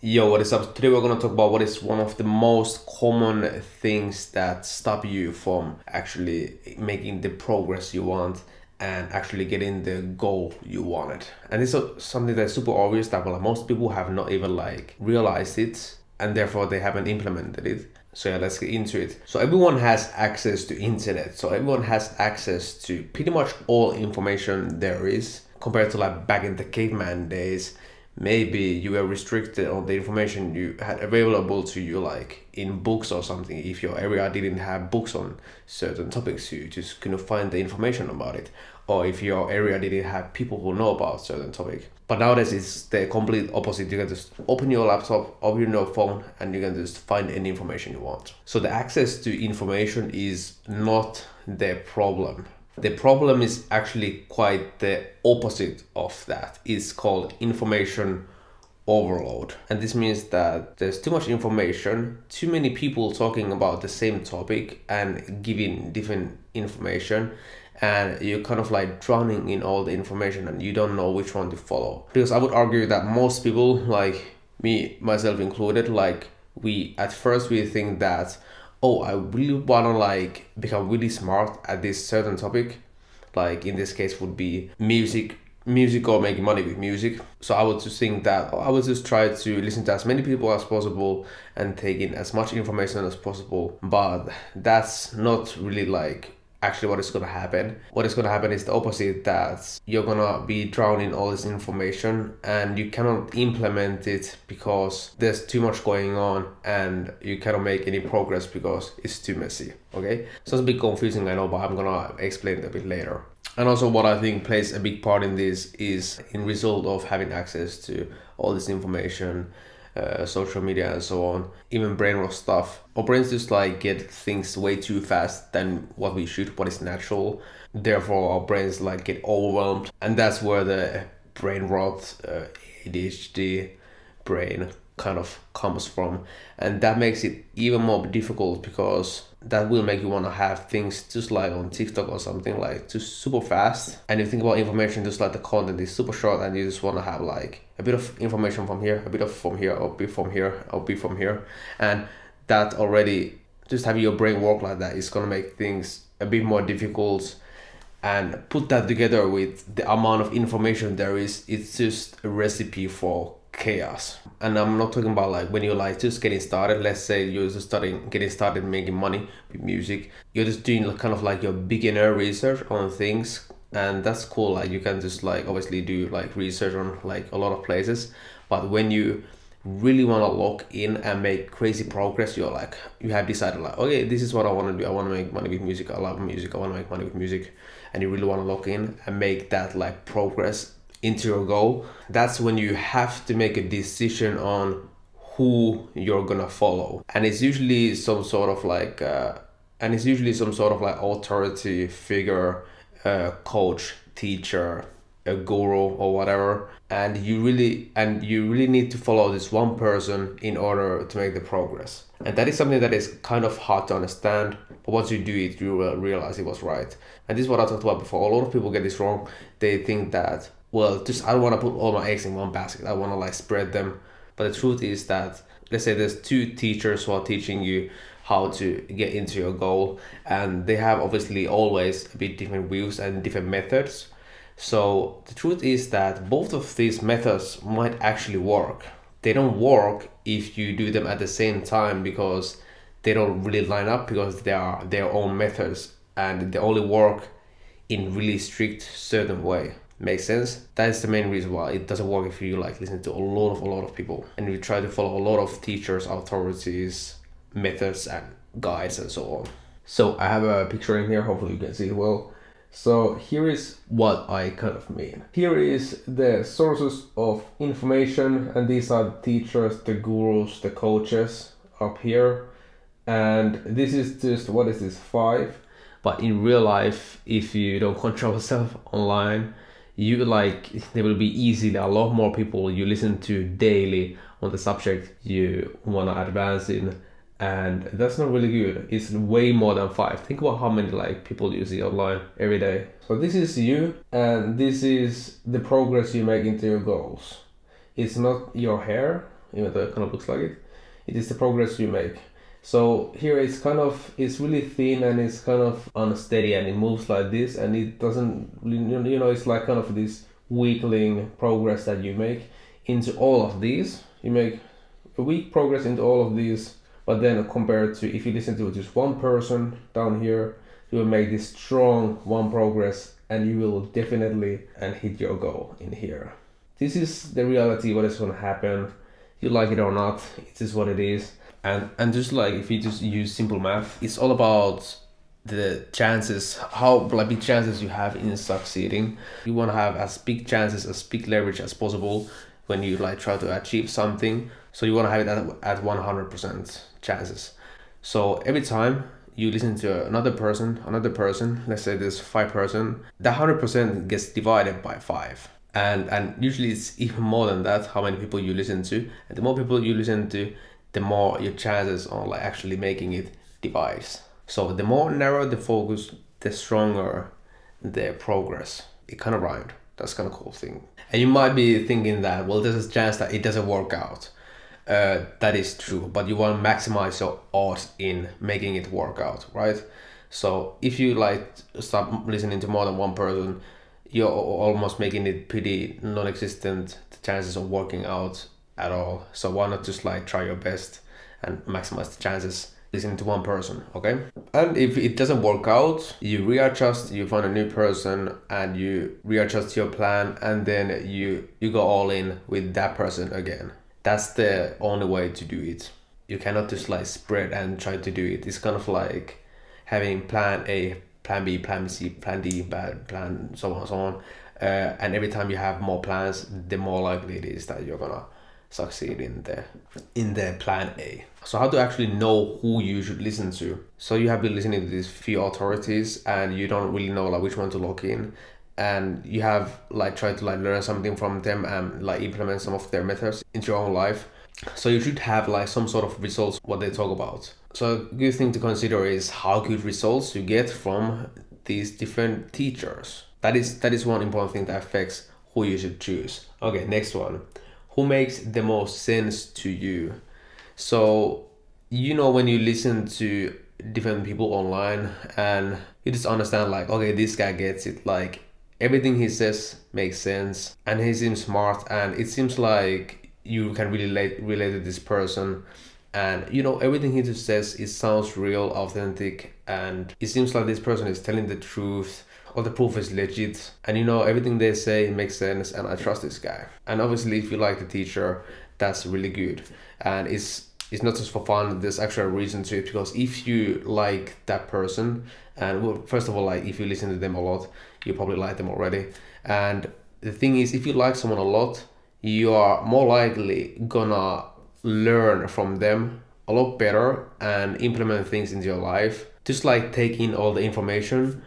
Yo, what is up? Today we're gonna talk about what is one of the most common things that stop you from actually making the progress you want and actually getting the goal you wanted. And this is something that's super obvious that most people have not even realized it, and therefore they haven't implemented it. So yeah, let's get into it. So everyone has access to internet. So everyone has access to pretty much all information there is compared to back in the caveman days. Maybe you were restricted on the information you had available to you in books or something. If your area didn't have books on certain topics, you just couldn't find the information about it. Or if your area didn't have people who know about certain topic. But nowadays it's the complete opposite. You can just open your laptop, open your phone, and you can just find any information you want. So the access to information is not the problem. The problem is actually quite the opposite of that. It's called information overload. And this means that there's too much information, too many people talking about the same topic and giving different information, and you're kind of drowning in all the information and you don't know which one to follow. Because I would argue that most people, like me, myself included, we at first we think that, oh, I really want to become really smart at this certain topic. Like in this case would be music or making money with music. So I would just think that I would just try to listen to as many people as possible and take in as much information as possible. But that's not really actually what is going to happen. What is going to happen is the opposite, that you're going to be drowned in all this information and you cannot implement it because there's too much going on, and you cannot make any progress because it's too messy. Okay, sounds a bit confusing, I know, but I'm gonna explain it a bit later. And also what I think plays a big part in this is in result of having access to all this information, social media and so on, even brain rot stuff. Our brains just get things way too fast than what we should, what is natural. Therefore our brains get overwhelmed, and that's where the brain rot, ADHD brain kind of comes from. And that makes it even more difficult because that will make you want to have things just on TikTok or something, just super fast. And if you think about information, just the content is super short and you just want to have a bit of information from here, a bit of from here, or a bit from here, or a bit from here. And that already, just having your brain work like that is going to make things a bit more difficult. And put that together with the amount of information there is, it's just a recipe for chaos. And I'm not talking about when you're just getting started. Let's say you're just getting started making money with music. You're just doing kind of your beginner research on things, and that's cool. You can just obviously do research on a lot of places. But when you really want to lock in and make crazy progress, you have decided okay, this is what I want to do. I want to make money with music. I love music. I want to make money with music. And you really want to lock in and make that progress into your goal. That's when you have to make a decision on who you're gonna follow. And it's usually some sort of authority figure, coach, teacher, a guru or whatever. And you really need to follow this one person in order to make the progress. And that is something that is kind of hard to understand, but once you do it, you will realize it was right. And this is what I talked about before. A lot of people get this wrong. They think that, well, just I don't want to put all my eggs in one basket. I want to spread them. But the truth is that, let's say there's two teachers who are teaching you how to get into your goal, and they have obviously always a bit different views and different methods. So the truth is that both of these methods might actually work. They don't work if you do them at the same time because they don't really line up, because they are their own methods and they only work in really strict certain way. Makes sense? That is the main reason why it doesn't work if you listen to a lot of people and you try to follow a lot of teachers, authorities, methods and guides and so on. So I have a picture in here, hopefully you can see it well. So here is what I kind of mean. Here is the sources of information, and these are the teachers, the gurus, the coaches up here. And this is just, what is this, 5? But in real life, if you don't control yourself online, you there will be easily a lot more people you listen to daily on the subject you want to advance in. And that's not really good. It's way more than 5. Think about how many people you see online every day. So this is you, and this is the progress you make into your goals. It's not your hair, even though it kind of looks like it. It is the progress you make. So here it's really thin and it's kind of unsteady and it moves like this and it doesn't, it's like kind of this weakling progress that you make into all of these. You make a weak progress into all of these, but then compared to if you listen to just one person down here, you will make this strong one progress and you will definitely and hit your goal in here. This is the reality, what is going to happen. You like it or not, it is what it is. And just like if you just use simple math, it's all about the chances, how big chances you have in succeeding. You want to have as big chances, as big leverage as possible when you like try to achieve something. So you want to have it at 100% chances. So every time you listen to another person, let's say there's 5 person, that 100% gets divided by 5. And usually it's even more than that, how many people you listen to. And the more people you listen to, the more your chances on like actually making it divides. So the more narrow the focus, the stronger the progress. It kind of rhymed. That's kind of cool thing. And you might be thinking that, well, there's a chance that it doesn't work out. That is true, but you want to maximize your odds in making it work out, right? So if you like start listening to more than one person, you're almost making it pretty non-existent, the chances of working out at all. So why not just like try your best and maximize the chances listening to one person, okay? And if it doesn't work out, you readjust, you find a new person and you readjust your plan and then you go all in with that person again. That's the only way to do it. You cannot just like spread and try to do it. It's kind of like having plan A, plan B, plan C, plan D, plan so on and so on. And every time you have more plans, the more likely it is that you're gonna succeed in the plan A. So how to actually know who you should listen to? So you have been listening to these few authorities and you don't really know like which one to lock in, and you have like tried to like learn something from them and like implement some of their methods into your own life. So you should have like some sort of results what they talk about. So a good thing to consider is how good results you get from these different teachers. That is one important thing that affects who you should choose. Okay, next one. Who makes the most sense to you? So when you listen to different people online and you just understand like, okay, this guy gets it, like everything he says makes sense and he seems smart and it seems like you can really relate to this person, and everything he just says, it sounds real, authentic, and it seems like this person is telling the truth. All the proof is legit, and everything they say makes sense, and I trust this guy. And obviously if you like the teacher, that's really good, and it's not just for fun, there's actually a reason to it, because if you like that person, and well, first of all, like if you listen to them a lot, you probably like them already. And the thing is, if you like someone a lot, you are more likely gonna learn from them a lot better and implement things into your life. Just like take in all the information,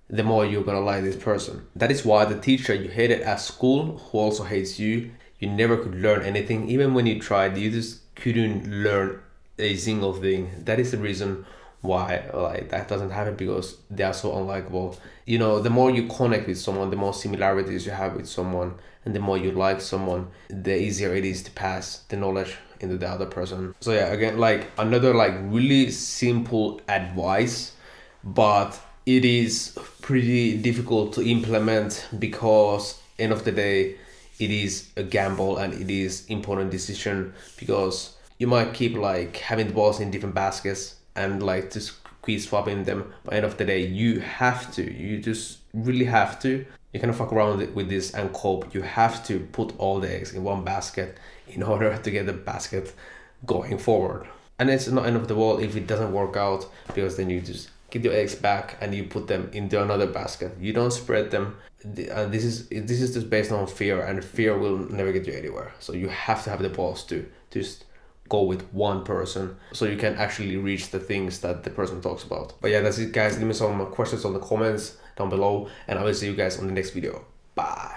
the more you're gonna like this person. That is why the teacher you hated at school, who also hates you, you never could learn anything. Even when you tried, you just couldn't learn a single thing. That is the reason why like that doesn't happen, because they are so unlikable. The more you connect with someone, the more similarities you have with someone, and the more you like someone, the easier it is to pass the knowledge into the other person. So yeah, again, like another like really simple advice, but it is pretty difficult to implement, because end of the day it is a gamble and it is important decision, because you might keep like having the balls in different baskets and like just keep swapping them. By end of the day, you just really have to. You cannot fuck around with this and cope. You have to put all the eggs in one basket in order to get the basket going forward. And it's not end of the world if it doesn't work out, because then you just get your eggs back and you put them into another basket. You don't spread them. This is just based on fear, and fear will never get you anywhere. So you have to have the balls to just go with one person so you can actually reach the things that the person talks about. But yeah, that's it guys. Leave me some questions on the comments down below, and I will see you guys on the next video. Bye.